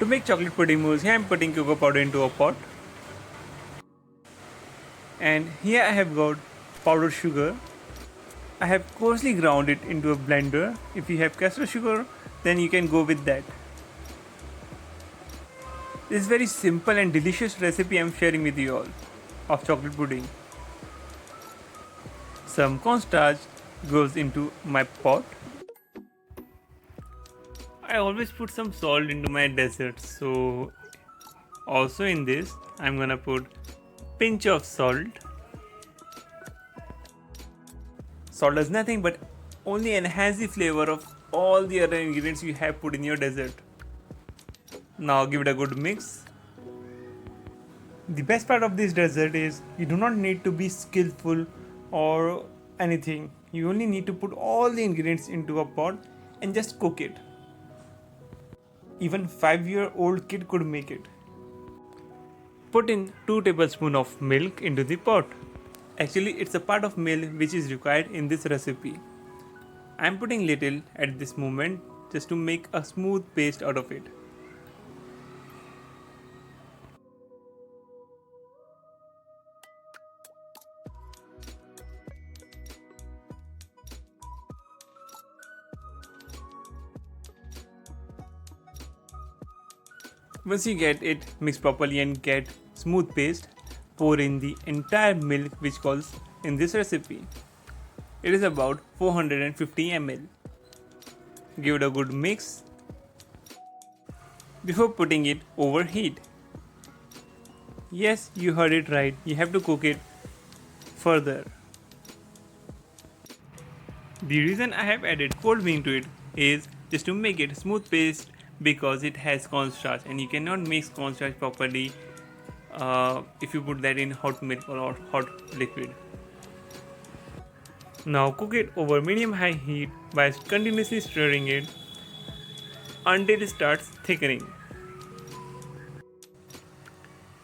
To make chocolate pudding mousse, here I am putting cocoa powder into a pot. And here I have got powdered sugar. I have coarsely ground it into a blender. If you have caster sugar, then you can go with that. This is very simple and delicious recipe I am sharing with you all of chocolate pudding. Some cornstarch goes into my pot. I always put some salt into my desserts, so also in this I'm gonna put pinch of salt. Salt does nothing but only enhance the flavor of all the other ingredients you have put in your dessert. Now give it a good mix. The best part of this dessert is you do not need to be skillful or anything. You only need to put all the ingredients into a pot and just cook it. Even 5-year-old kid could make it. Put in 2 tablespoons of milk into the pot. Actually, it's a part of milk which is required in this recipe. I am putting little at this moment just to make a smooth paste out of it. Once you get it mixed properly and get smooth paste, pour in the entire milk which goes in this recipe. It is about 450 ml. Give it a good mix before putting it over heat. Yes, you heard it right, you have to cook it further. The reason I have added cold milk to it is just to make it smooth paste because it has cornstarch and you cannot mix cornstarch properly if you put that in hot milk or hot liquid. Now cook it over medium-high heat by continuously stirring it until it starts thickening.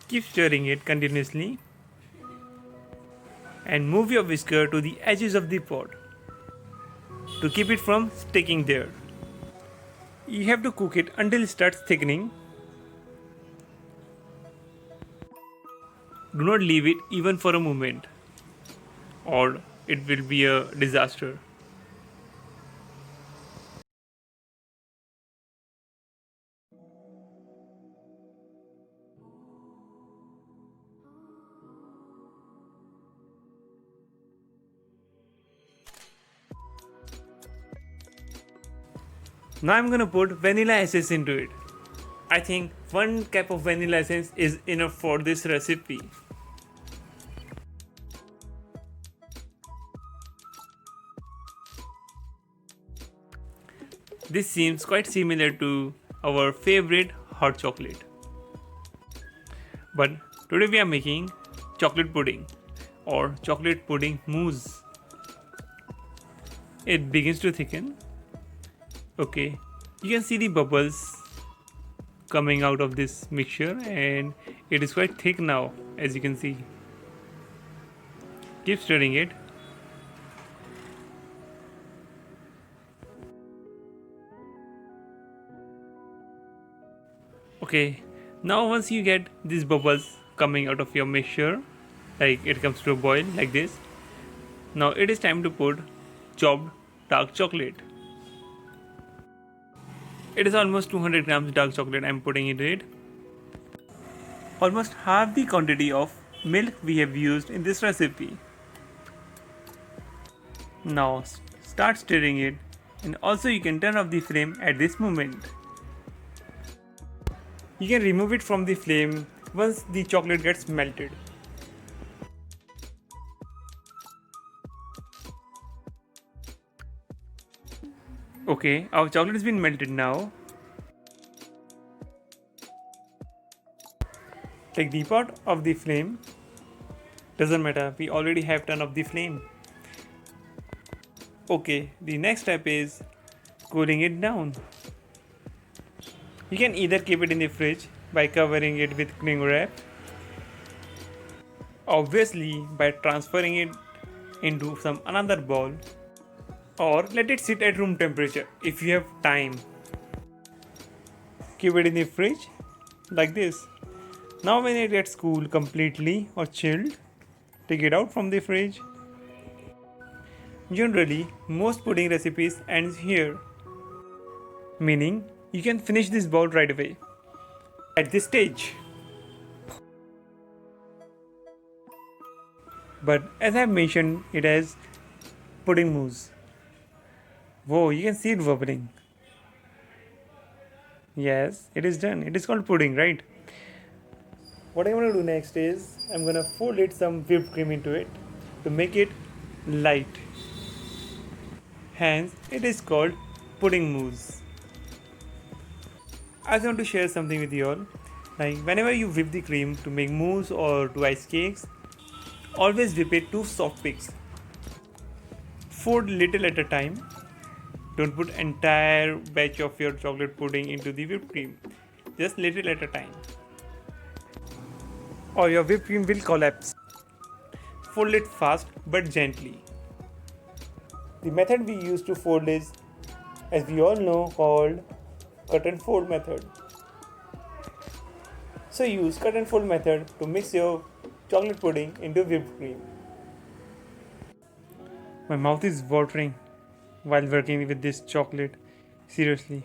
Keep stirring it continuously and move your whisker to the edges of the pot to keep it from sticking there. You have to cook it until it starts thickening. Do not leave it even for a moment or it will be a disaster. Now I'm gonna put vanilla essence into it. I think 1 cup of vanilla essence is enough for this recipe. This seems quite similar to our favorite hot chocolate. But today we are making chocolate pudding or chocolate pudding mousse. It begins to thicken. Okay, you can see the bubbles coming out of this mixture and it is quite thick now, as you can see. Keep stirring it. Okay, now once you get these bubbles coming out of your mixture, like it comes to a boil like this, now it is time to put chopped dark chocolate. It is almost 200 grams dark chocolate I am putting into it. Almost half the quantity of milk we have used in this recipe. Now start stirring it, and also you can turn off the flame at this moment. You can remove it from the flame once the chocolate gets melted. Okay, our chocolate has been melted now. Take the pot off the flame. Doesn't matter, we already have turned off the flame. Okay, the next step is cooling it down. You can either keep it in the fridge by covering it with cling wrap, obviously by transferring it into some another bowl, or let it sit at room temperature if you have time. Keep it in the fridge like this. Now when it gets cool completely or chilled, take it out from the fridge. Generally, most pudding recipes ends here, meaning you can finish this bowl right away. At this stage. But as I mentioned, it has pudding mousse. Whoa, you can see it bubbling. Yes, it is done. It is called pudding, right? What I'm gonna do next is I'm gonna fold it some whipped cream into it to make it light. Hence, it is called pudding mousse. I just want to share something with you all. Like whenever you whip the cream to make mousse or to ice cakes, always whip it to soft peaks. Fold little at a time. Don't put entire batch of your chocolate pudding into the whipped cream. Just little at a time. Or your whipped cream will collapse. Fold it fast but gently. The method we use to fold is, as we all know, called cut and fold method. So use cut and fold method to mix your chocolate pudding into whipped cream. My mouth is watering while working with this chocolate. Seriously.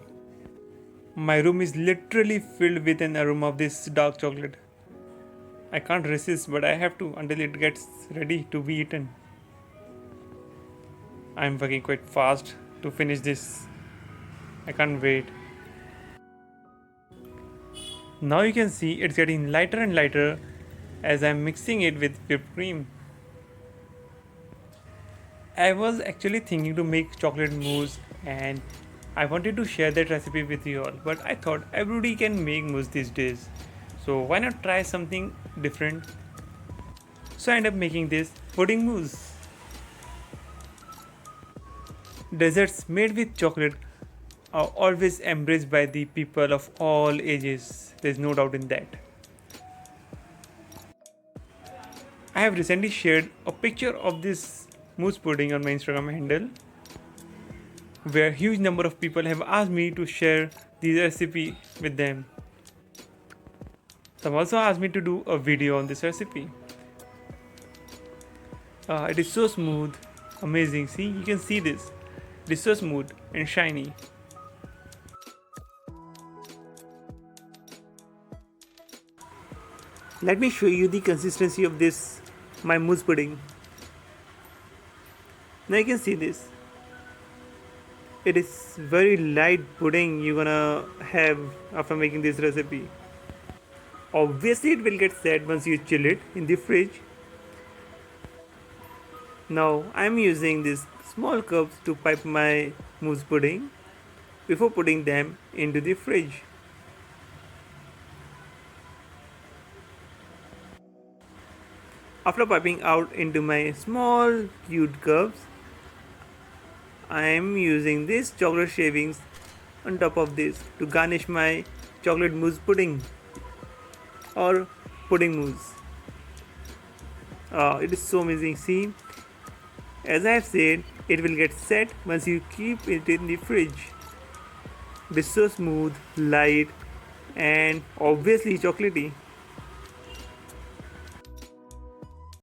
My room is literally filled with an aroma of this dark chocolate. I can't resist, but I have to until it gets ready to be eaten. I'm working quite fast to finish this. I can't wait. Now you can see it's getting lighter and lighter as I'm mixing it with whipped cream. I was actually thinking to make chocolate mousse and I wanted to share that recipe with you all, but I thought everybody can make mousse these days. So why not try something different? So I ended up making this pudding mousse. Desserts made with chocolate are always embraced by the people of all ages. There's no doubt in that. I have recently shared a picture of this mousse pudding on my Instagram handle, where a huge number of people have asked me to share the recipe with them. Some also asked me to do a video on this recipe. It is so smooth, amazing. See, you can see this. It is so smooth and shiny. Let me show you the consistency of this, my mousse pudding. Now you can see this. It is very light pudding you're gonna have after making this recipe. Obviously it will get set once you chill it in the fridge. Now I'm using these small cups to pipe my mousse pudding before putting them into the fridge. After piping out into my small cute cups, I am using these chocolate shavings on top of this to garnish my chocolate mousse pudding or pudding mousse. It is so amazing. See, as I have said, it will get set once you keep it in the fridge. It is so smooth, light, and obviously chocolatey.